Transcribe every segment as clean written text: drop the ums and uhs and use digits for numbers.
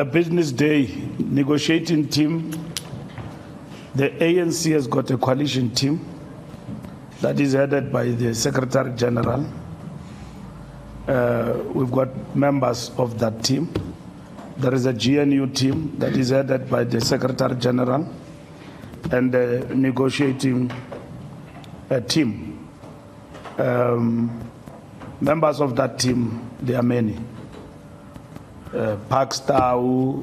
business day negotiating team. The ANC has got a coalition team that is headed by the Secretary General. We've got members of that team. There is a GNU team that is headed by the Secretary General and the negotiating team. Members of that team, there are many. Pakstau,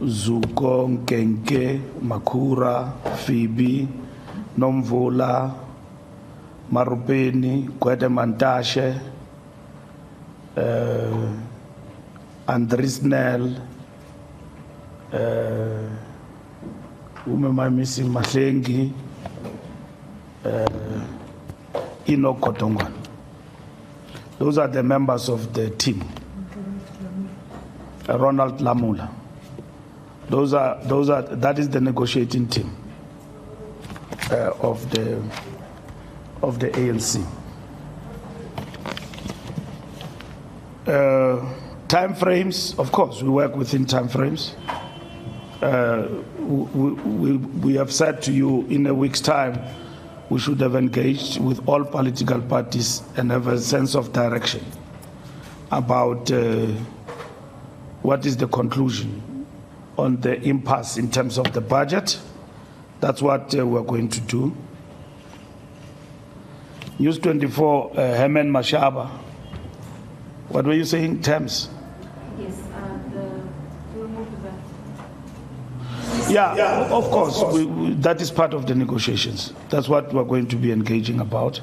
Zuko, Nkenke, Makura, Phoebe, Nomvula, Marupeni, Kwete Mantashe, Andris Nel, whom am I missing? Mahlengi, Ino Kotongwan. Those are the members of the team. Ronald Lamula. That is the negotiating team of the ANC. Time frames, of course, we work within time frames. We have said to you in a week's time, we should have engaged with all political parties and have a sense of direction about what is the conclusion on the impasse in terms of the budget. That's what we're going to do. News 24, Herman Mashaba. What were you saying, Thames? Yes, we'll move to that. Yeah, of course, that is part of the negotiations. That's what we're going to be engaging about.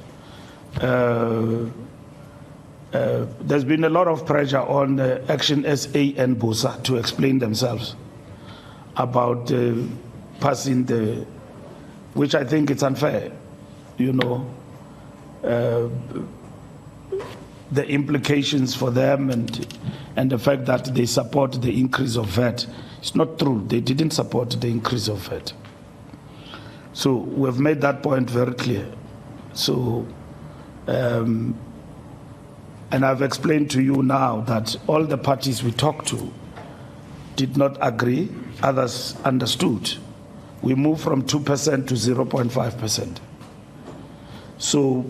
There's been a lot of pressure on Action SA and BUSA to explain themselves about passing which I think it's unfair, you know, the implications for them and the fact that they support the increase of VAT. It's not true. They didn't support the increase of VAT. So we've made that point very clear. So, and I've explained to you now that all the parties we talked to did not agree, others understood. We moved from 2% to 0.5%. So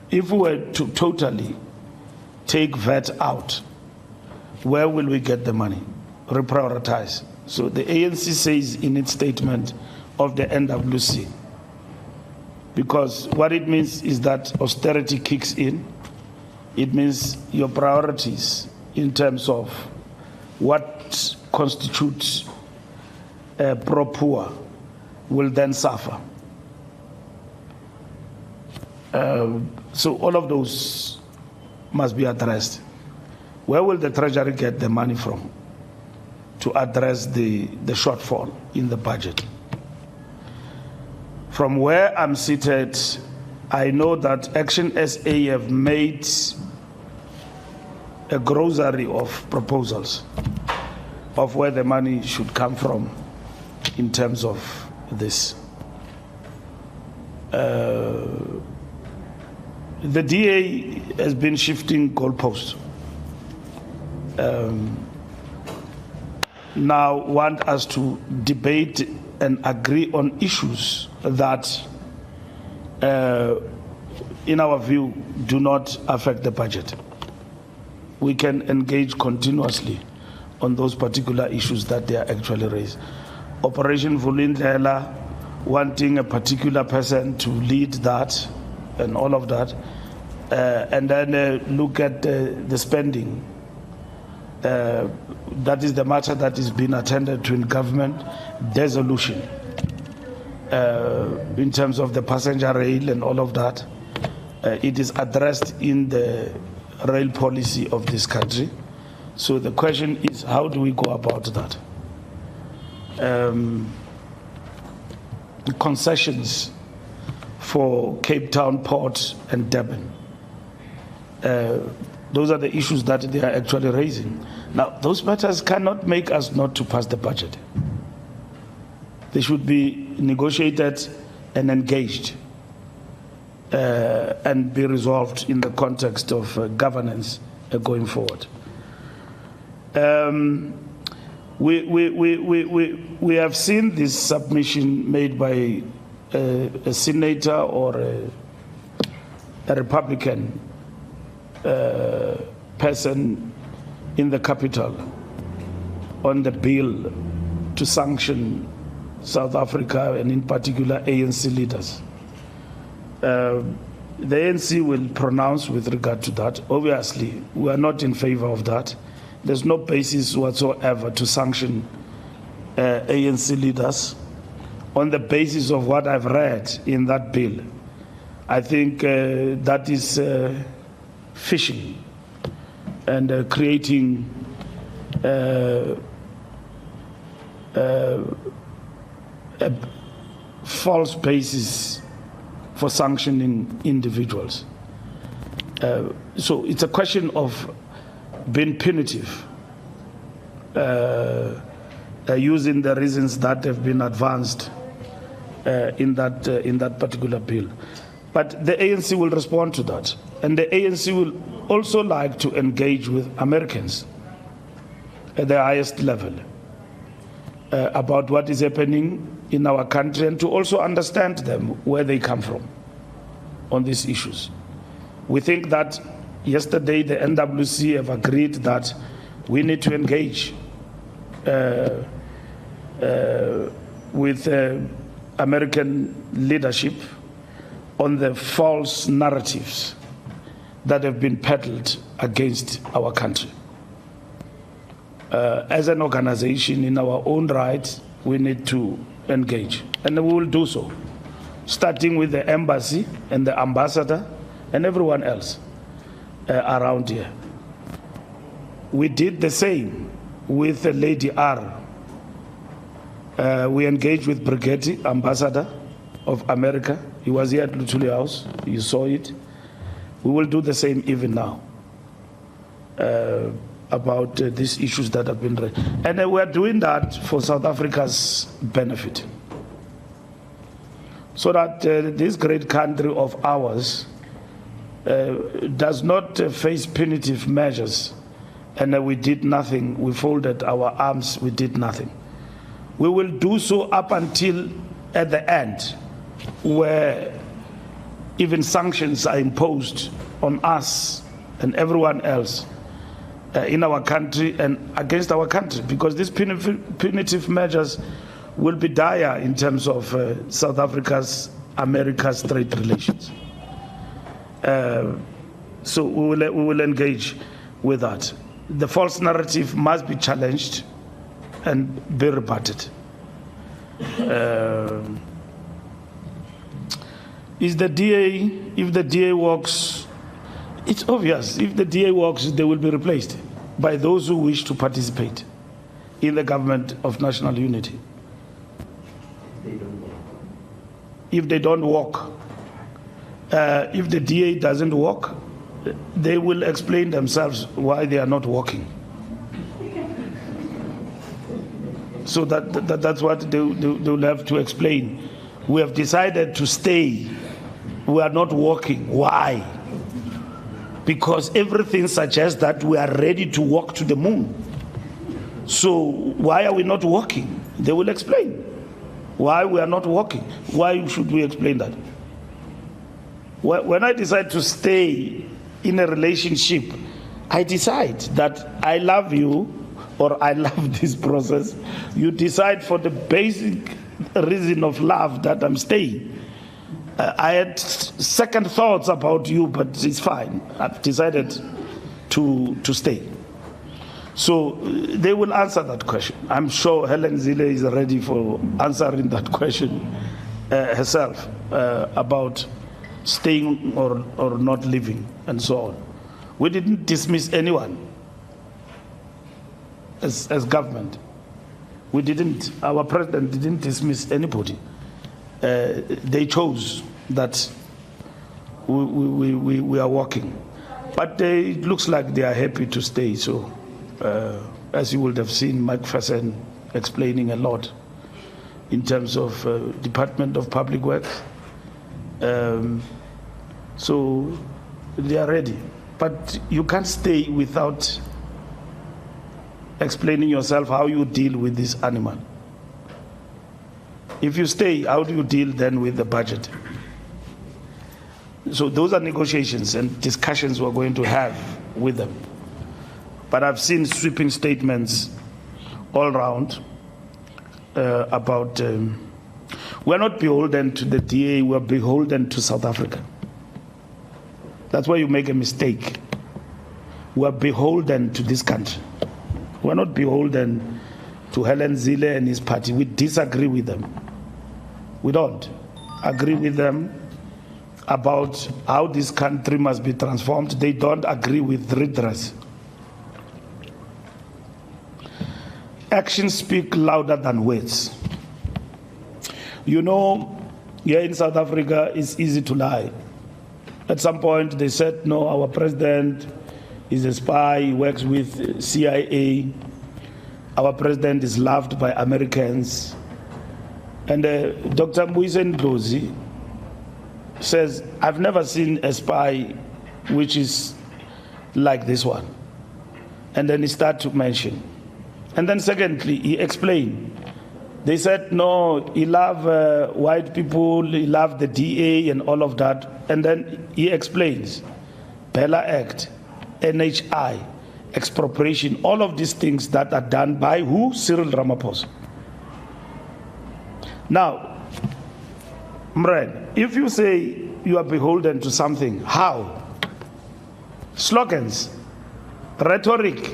if we were to totally take VAT out, where will we get the money? Reprioritize. So the ANC says in its statement of the NWC, because what it means is that austerity kicks in. It means your priorities in terms of what constitutes pro-poor will then suffer. So all of those must be addressed. Where will the Treasury get the money from to address the shortfall in the budget? From where I'm seated, I know that Action SA have made a grocery of proposals of where the money should come from in terms of this. The DA has been shifting goalposts. Now want us to debate and agree on issues that, in our view, do not affect the budget. We can engage continuously on those particular issues that they are actually raised. Operation Vulindlela, wanting a particular person to lead that and all of that, and then look at the spending. That is the matter that is being attended to in government. Dissolution in terms of the passenger rail and all of that. It is addressed in the rail policy of this country. So the question is, how do we go about that? Concessions for Cape Town Port and Durban. Those are the issues that they are actually raising. Now, those matters cannot make us not to pass the budget. They should be negotiated and engaged and be resolved in the context of governance going forward. We have seen this submission made by a senator or a Republican person in the capital on the bill to sanction South Africa and in particular ANC leaders. The ANC will pronounce with regard to that. Obviously, we are not in favor of that. There's no basis whatsoever to sanction ANC leaders on the basis of what I've read in that bill. I think that is fishing and creating a false basis for sanctioning individuals. So it's a question of being punitive, using the reasons that have been advanced in that particular bill. But the ANC will respond to that, and the ANC will also like to engage with Americans at the highest level about what is happening in our country, and to also understand them where they come from on these issues. We think that yesterday the NWC have agreed that we need to engage with American leadership on the false narratives that have been peddled against our country. As an organization in our own right, we need to engage, and we will do so, starting with the embassy and the ambassador and everyone else around here. We did the same with Lady R. We engaged with Brigade Ambassador of America. He was here at Luthuli House. You saw it. We will do the same even now about these issues that have been raised. And we are doing that for South Africa's benefit, so that this great country of ours does not face punitive measures, and we did nothing. We folded our arms, we did nothing. We will do so up until at the end, where even sanctions are imposed on us and everyone else in our country and against our country, because these punitive measures will be dire in terms of South America's trade relations. So we will engage with that. The false narrative must be challenged and be rebutted. Is the DA, if the DA works, it's obvious, if the DA works, they will be replaced by those who wish to participate in the government of national unity. If they don't work, if the DA doesn't work, they will explain themselves why they are not working. So that's what they will have to explain. We have decided to stay. We are not working. Why? Because everything suggests that we are ready to walk to the moon. So why are we not working? They will explain why we are not working. Why should we explain that? When I decide to stay in a relationship, I decide that I love you or I love this process. You decide for the basic reason of love that I'm staying. I had second thoughts about you, but it's fine. I've decided to stay. So they will answer that question. I'm sure Helen Zille is ready for answering that question herself about staying or not leaving and so on. We didn't dismiss anyone as government. We didn't. Our president didn't dismiss anybody. They chose that we are working. But it looks like they are happy to stay. So as you would have seen Mike Fasson explaining a lot in terms of Department of Public Works. So they are ready. But you can't stay without explaining yourself how you deal with this animal. If you stay, how do you deal then with the budget? So those are negotiations and discussions we're going to have with them. But I've seen sweeping statements all around about we're not beholden to the DA, we're beholden to South Africa. That's why you make a mistake. We're beholden to this country. We're not beholden to Helen Zille and his party. We disagree with them. We don't agree with them about how this country must be transformed. They don't agree with redress. Actions speak louder than words. You know, here in South Africa, it's easy to lie. At some point, they said, no, our president is a spy, he works with CIA. Our president is loved by Americans. And Dr. Mbuyiseni Ndlozi says, I've never seen a spy which is like this one. And then he started to mention. And then secondly, he explained. They said, no, he loved white people, he loved the DA and all of that. And then he explains, Bella Act, NHI, expropriation, all of these things that are done by who? Cyril Ramaphosa. Now, Mren, if you say you are beholden to something, how? Slogans, rhetoric,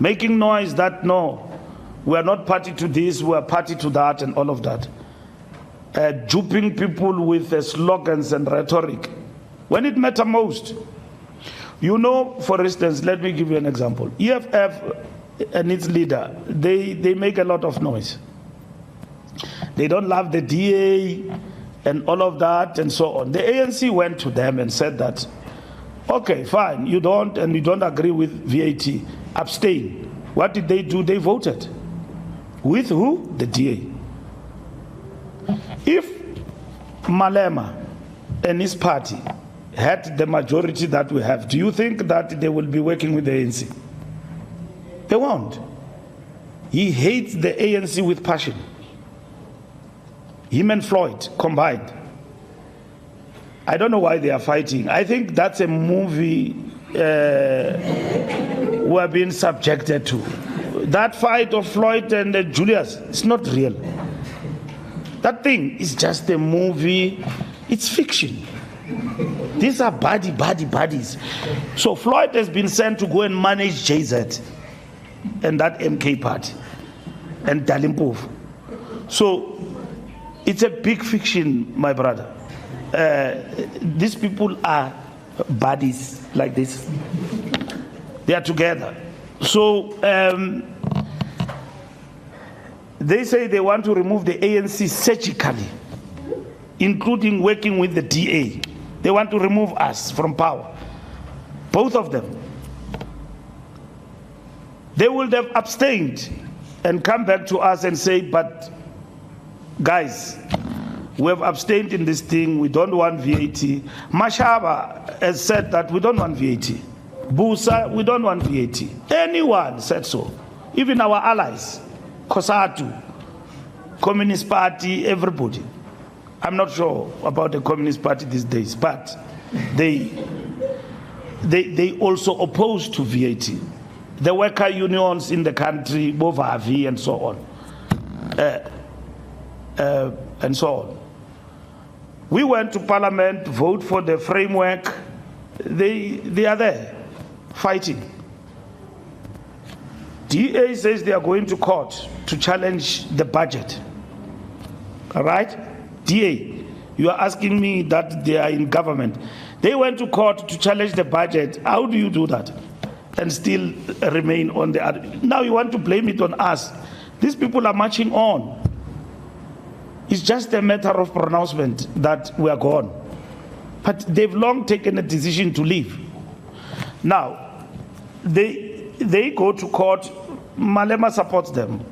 making noise that no, we are not party to this, we are party to that, and all of that. Duping people with slogans and rhetoric. When it matters most, you know, for instance, let me give you an example. EFF and its leader, they make a lot of noise. They don't love the DA and all of that and so on. The ANC went to them and said that, okay, fine, you don't and you don't agree with VAT, abstain. What did they do? They voted. With who? The DA. If Malema and his party had the majority that we have, do you think that they will be working with the ANC? They won't. He hates the ANC with passion. Him and Floyd combined. I don't know why they are fighting. I think that's a movie we're being subjected to. That fight of Floyd and Julius, it's not real. That thing is just a movie. It's fiction. These are buddies. So Floyd has been sent to go and manage JZ and that MK party and Dalimpof. So it's a big fiction, my brother. These people are buddies like this. They are together. So they say they want to remove the ANC surgically, including working with the DA. They want to remove us from power. Both of them. They would have abstained and come back to us and say, but guys, we have abstained in this thing, we don't want VAT. Mashaba has said that we don't want VAT. Busa, we don't want VAT. Anyone said so. Even our allies, COSATU, Communist Party, everybody. I'm not sure about the Communist Party these days, but they also oppose to VAT. The worker unions in the country, Bovavi and so on. And so on. We went to Parliament, vote for the framework. They are there, fighting. DA says they are going to court to challenge the budget. All right? DA, you are asking me that they are in government. They went to court to challenge the budget. How do you do that and still remain on the other? Now you want to blame it on us. These people are marching on. It's just a matter of pronouncement that we are gone. But they've long taken a decision to leave. Now, they go to court. Malema supports them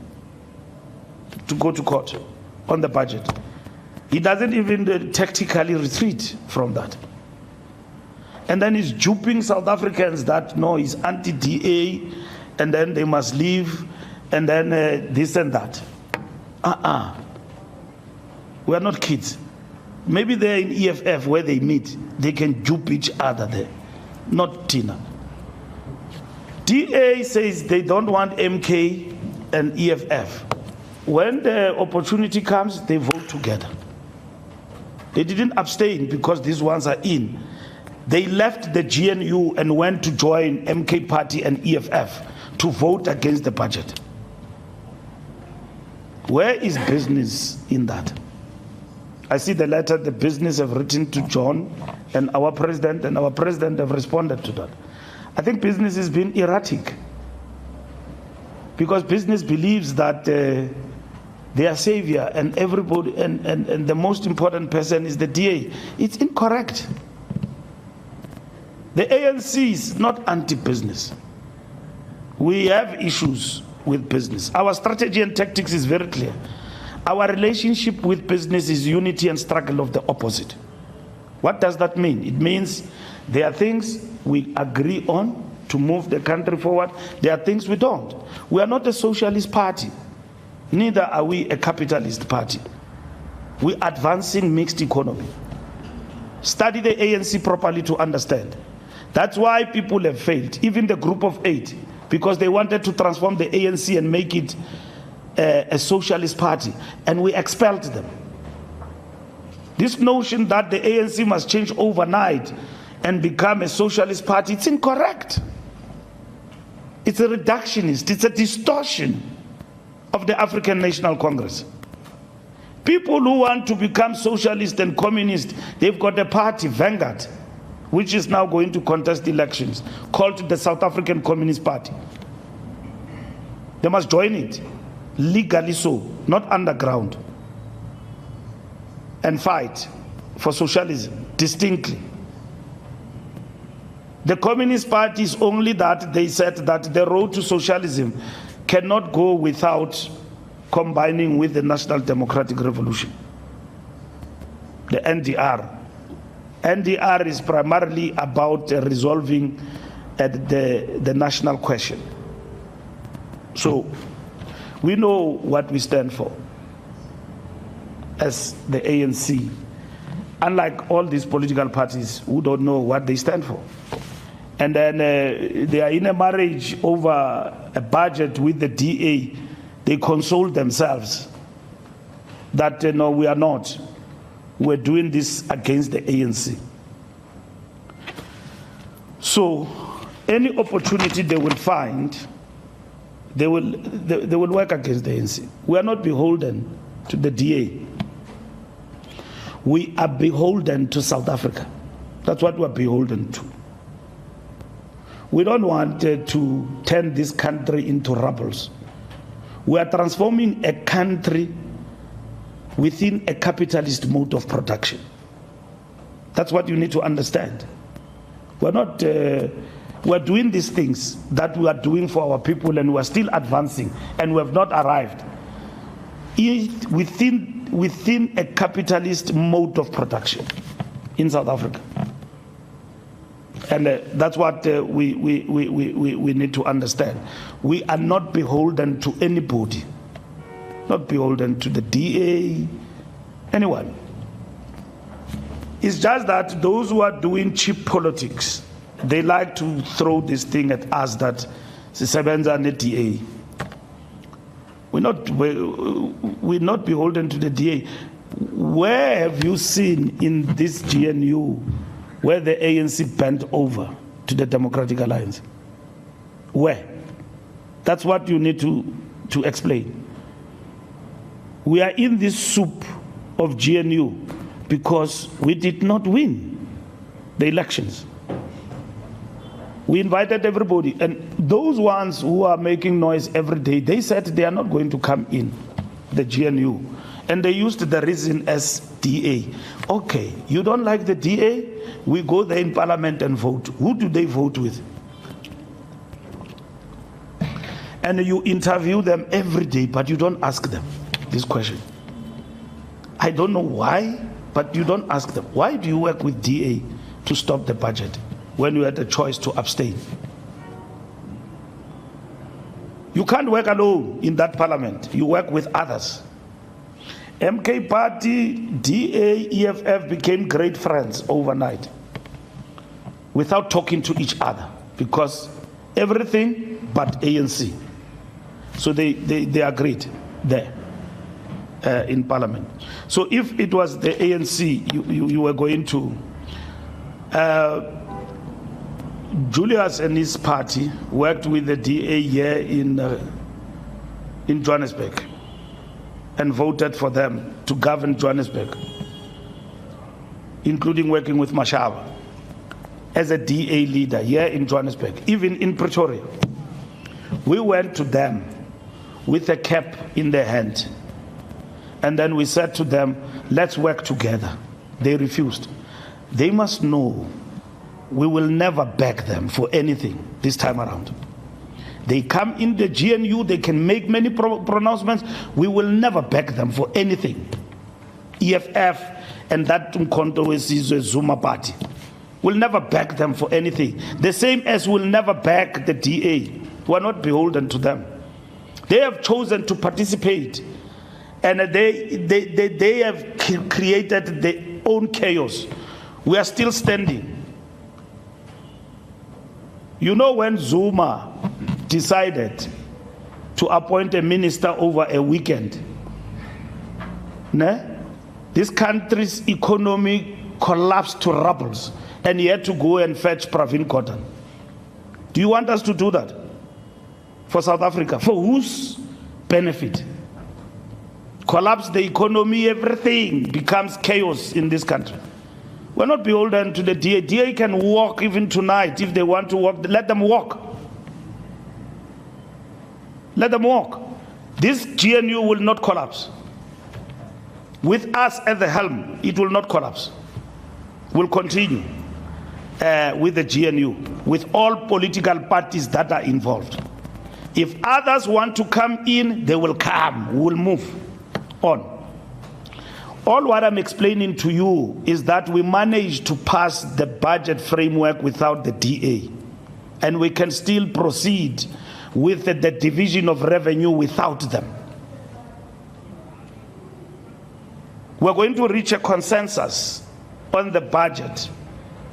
to go to court on the budget. He doesn't even tactically retreat from that. And then he's duping South Africans that no, he's anti-DA and then they must leave, and then this and that. We are not kids. Maybe they're in EFF where they meet, they can dupe each other there, not Tina. DA says they don't want MK and EFF. When the opportunity comes, they vote together. They didn't abstain because these ones are in. They left the GNU and went to join MK Party and EFF to vote against the budget. Where is business in that? I see the letter the business have written to John and our president have responded to that. I think business has been erratic because business believes that they are savior and everybody and the most important person is the DA. It's incorrect. The ANC is not anti-business. We have issues with business. Our strategy and tactics is very clear. Our relationship with business is unity and struggle of the opposite. What does that mean? It means there are things we agree on to move the country forward. There are things we don't. We are not a socialist party. Neither are we a capitalist party. We're advancing mixed economy. Study the ANC properly to understand. That's why people have failed, even the group of 8, because they wanted to transform the ANC and make it a socialist party, and we expelled them. This notion that the ANC must change overnight and become a socialist party, it's incorrect. It's a reductionist, it's a distortion of the African National Congress. People who want to become socialist and communist, they've got a party, Vanguard, which is now going to contest elections, called the South African Communist Party. They must join it, legally so, not underground, and fight for socialism distinctly. The Communist Party is only that they said that the road to socialism cannot go without combining with the National Democratic Revolution, the NDR. NDR is primarily about resolving the national question. So we know what we stand for as the ANC, unlike all these political parties who don't know what they stand for. And then they are in a marriage over a budget with the DA. They console themselves that no, we are not. We're doing this against the ANC. So any opportunity they will find, they will work against the ANC. We are not beholden to the DA. We are beholden to South Africa. That's what we're beholden to. We don't want to turn this country into rebels. We are transforming a country within a capitalist mode of production. That's what you need to understand. We're not, we're doing these things that we are doing for our people, and we're still advancing, and we have not arrived within a capitalist mode of production in South Africa. And that's what we need to understand. We are not beholden to anybody, not beholden to the DA, anyone. It's just that those who are doing cheap politics, they like to throw this thing at us that sisebenza ne-DA. We're not beholden to the DA. Where have you seen in this GNU where the ANC bent over to the Democratic Alliance? Where? That's what you need to explain. We are in this soup of GNU because we did not win the elections. We invited everybody, and those ones who are making noise every day, they said they are not going to come in the GNU. And they used the reason as DA. Okay, you don't like the DA? We go there in parliament and vote. Who do they vote with? And you interview them every day, but you don't ask them this question. I don't know why, but you don't ask them. Why do you work with DA to stop the budget when you had a choice to abstain? You can't work alone in that parliament. You work with others. MK Party, DA, EFF became great friends overnight without talking to each other, because everything but ANC. So they agreed there in parliament. So if it was the ANC, you were going to, Julius and his party worked with the DA here in Johannesburg and voted for them to govern Johannesburg, including working with Mashaba as a DA leader here in Johannesburg, even in Pretoria. We went to them with a cap in their hand, and then we said to them, let's work together. They refused. They must know we will never beg them for anything this time around. They come in the GNU, they can make many pronouncements. We will never beg them for anything. EFF and that Umkhonto Zuma party will never beg them for anything. The same as will never beg the DA. We are not beholden to them. They have chosen to participate, and they have created their own chaos. We are still standing. You know, when Zuma decided to appoint a minister over a weekend, this country's economy collapsed to rubbles, and he had to go and fetch Pravin Gordhan. Do you want us to do that for South Africa? For whose benefit? Collapse the economy, everything becomes chaos in this country. We're not beholden to the DA. DA can walk even tonight if they want to walk. Let them walk. Let them walk. This GNU will not collapse. With us at the helm, it will not collapse. We'll continue with the GNU, with all political parties that are involved. If others want to come in, they will come. We will move on. All what I'm explaining to you is that we managed to pass the budget framework without the DA, and we can still proceed with the division of revenue without them. We're going to reach a consensus on the budget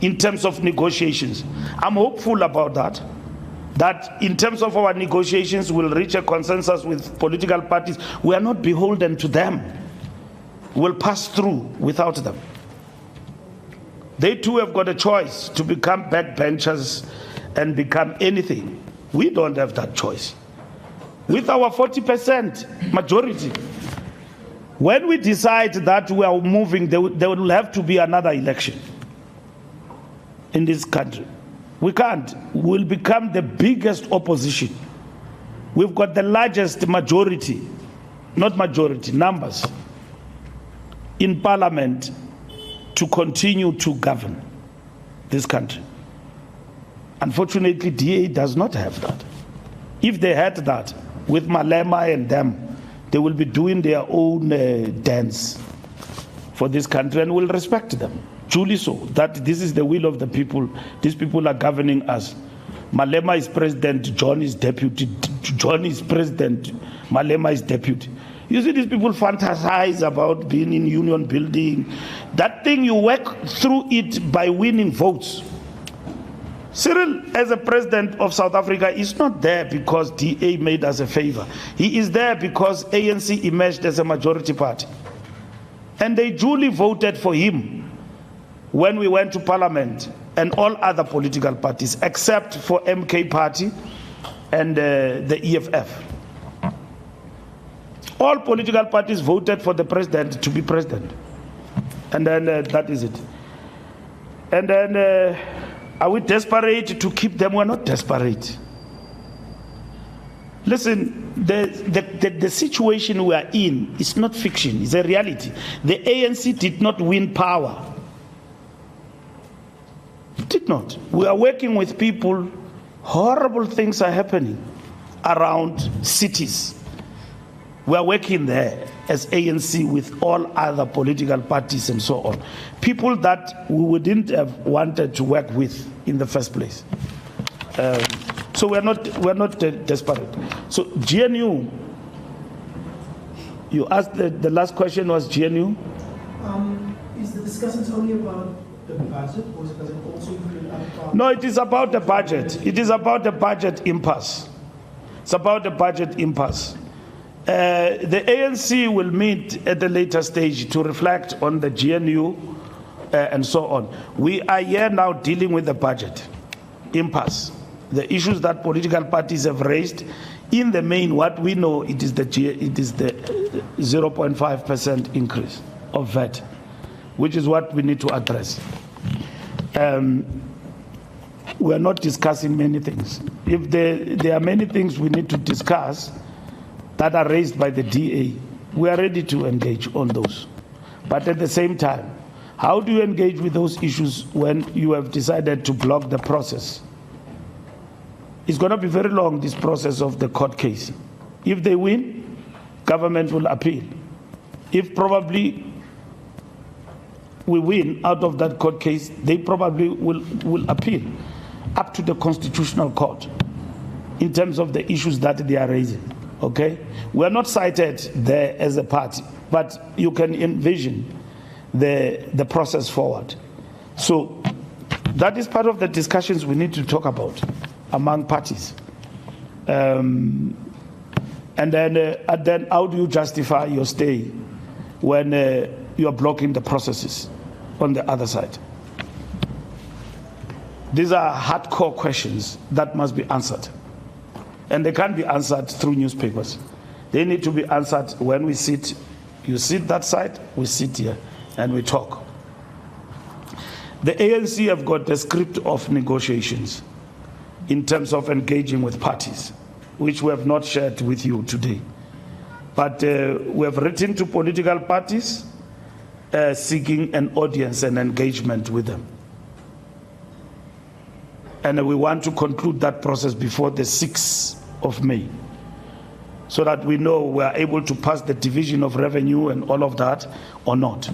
in terms of negotiations. I'm hopeful about that. That in terms of our negotiations, we'll reach a consensus with political parties. We are not beholden to them. We'll pass through without them. They too have got a choice to become backbenchers and become anything. We don't have that choice. With our 40% majority, when we decide that we are moving, there will have to be another election in this country. We can't. We'll become the biggest opposition. We've got the largest majority, not majority, numbers in parliament to continue to govern this country. Unfortunately, DA does not have that. If they had that, with Malema and them, they will be doing their own dance for this country, and we'll respect them. Truly so, that this is the will of the people. These people are governing us. Malema is president, John is deputy. John is president, Malema is deputy. You see, these people fantasize about being in union building. That thing, you work through it by winning votes. Cyril, as a president of South Africa, is not there because DA made us a favor. He is there because ANC emerged as a majority party. And they duly voted for him when we went to parliament, and all other political parties, except for MK Party and the EFF. All political parties voted for the president to be president. And then that is it. And then, are we desperate to keep them? We're not desperate. Listen, the situation we are in is not fiction, it's a reality. The ANC did not win power. It did not. We are working with people, horrible things are happening around cities. We are working there as ANC with all other political parties and so on. People that we wouldn't have wanted to work with in the first place. So we're not desperate. So GNU, you asked, the last question was GNU? Is the discussions only about the budget, or does it also include other parts? No, it is about the budget. It is about the budget impasse. It's about the budget impasse. The ANC will meet at a later stage to reflect on the GNU and so on. We are here now dealing with the budget impasse. The issues that political parties have raised, in the main, what we know, it is the 0.5% increase of VAT, which is what we need to address. We are not discussing many things. If there are many things we need to discuss that are raised by the DA, we are ready to engage on those. But at the same time, how do you engage with those issues when you have decided to block the process? It's going to be very long, this process of the court case. If they win, government will appeal. If probably we win out of that court case, they probably will appeal up to the Constitutional Court in terms of the issues that they are raising, okay? We are not cited there as a party, but you can envision the process forward. So that is part of the discussions we need to talk about among parties. And then how do you justify your stay when you are blocking the processes on the other side? These are hardcore questions that must be answered. And they can't be answered through newspapers. They need to be answered when we sit. You sit that side, we sit here, and we talk. The ANC have got a script of negotiations in terms of engaging with parties, which we have not shared with you today. But we have written to political parties seeking an audience and engagement with them. And we want to conclude that process before the 6th of May, so that we know we are able to pass the division of revenue and all of that or not.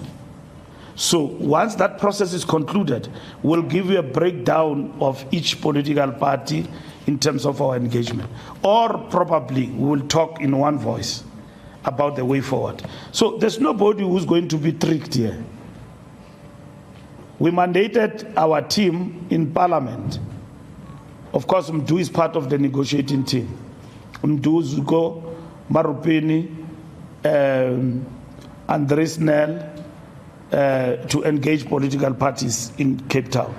So once that process is concluded, we'll give you a breakdown of each political party in terms of our engagement. Or probably we will talk in one voice about the way forward. So there's nobody who's going to be tricked here. We mandated our team in Parliament. Of course, Mdu is part of the negotiating team. Mdu, Zuko, Marupeni, Andres Nel, to engage political parties in Cape Town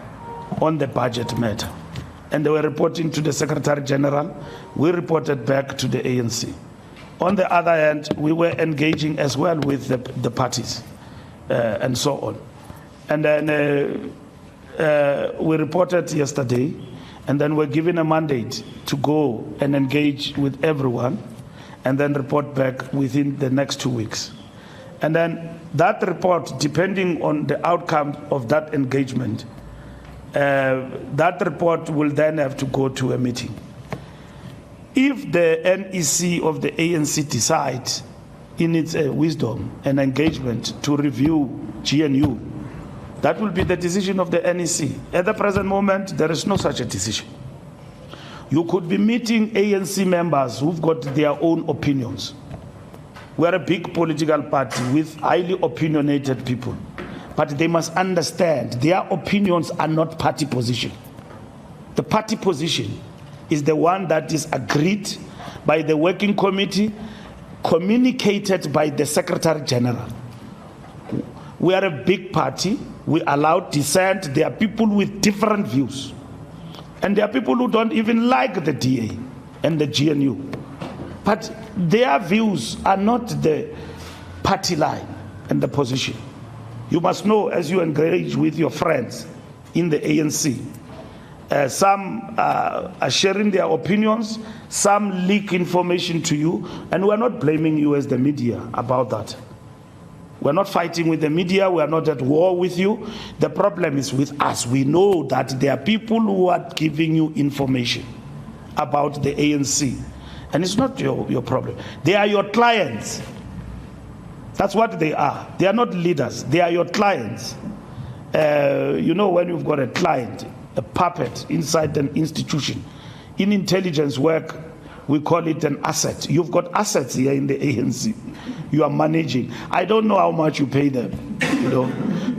on the budget matter. And they were reporting to the Secretary General. We reported back to the ANC. On the other hand, we were engaging as well with the parties and so on. And then we reported yesterday, and then we're given a mandate to go and engage with everyone and then report back within the next 2 weeks. And then that report, depending on the outcome of that engagement, that report will then have to go to a meeting. If the NEC of the ANC decides in its wisdom and engagement to review GNU, that will be the decision of the NEC. At the present moment, there is no such a decision. You could be meeting ANC members who've got their own opinions. We're a big political party with highly opinionated people. But they must understand their opinions are not party position. The party position is the one that is agreed by the working committee, communicated by the Secretary General. We are a big party. We allow dissent. There are people with different views. And there are people who don't even like the DA and the GNU. But their views are not the party line and the position. You must know, as you engage with your friends in the ANC, some are sharing their opinions, some leak information to you, and we're not blaming you as the media about that. We're not fighting with the media, we're not at war with you. The problem is with us. We know that there are people who are giving you information about the ANC, and it's not your problem. They are your clients. That's what they are. They are not leaders, they are your clients. You know, when you've got a client, a puppet inside an institution, In intelligence work, we call it an asset. You've got assets here in the ANC. You are managing. I don't know how much you pay them, you know,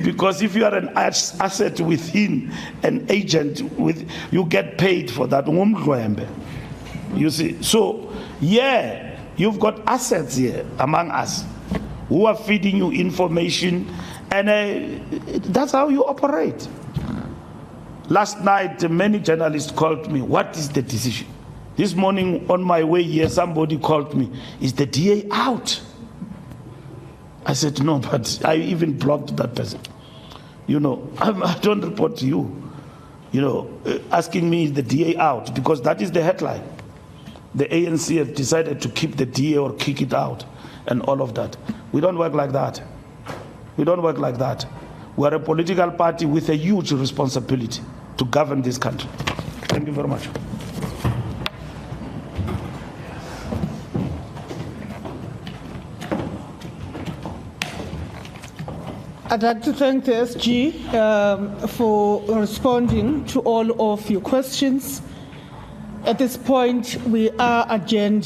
because if you are an asset within an agent, you get paid for that. You see, so yeah, you've got assets here among us who are feeding you information, and that's how you operate. Last night, many journalists called me. What is the decision? This morning, on my way here, somebody called me. Is the DA out? I said, no, but I even blocked that person. You know, I don't report to you, you know, asking me, is the DA out? Because that is the headline. The ANC have decided to keep the DA or kick it out and all of that. We don't work like that. We don't work like that. We are a political party with a huge responsibility to govern this country. Thank you very much. I'd like to thank the SG for responding to all of your questions. At this point, we are adjourned.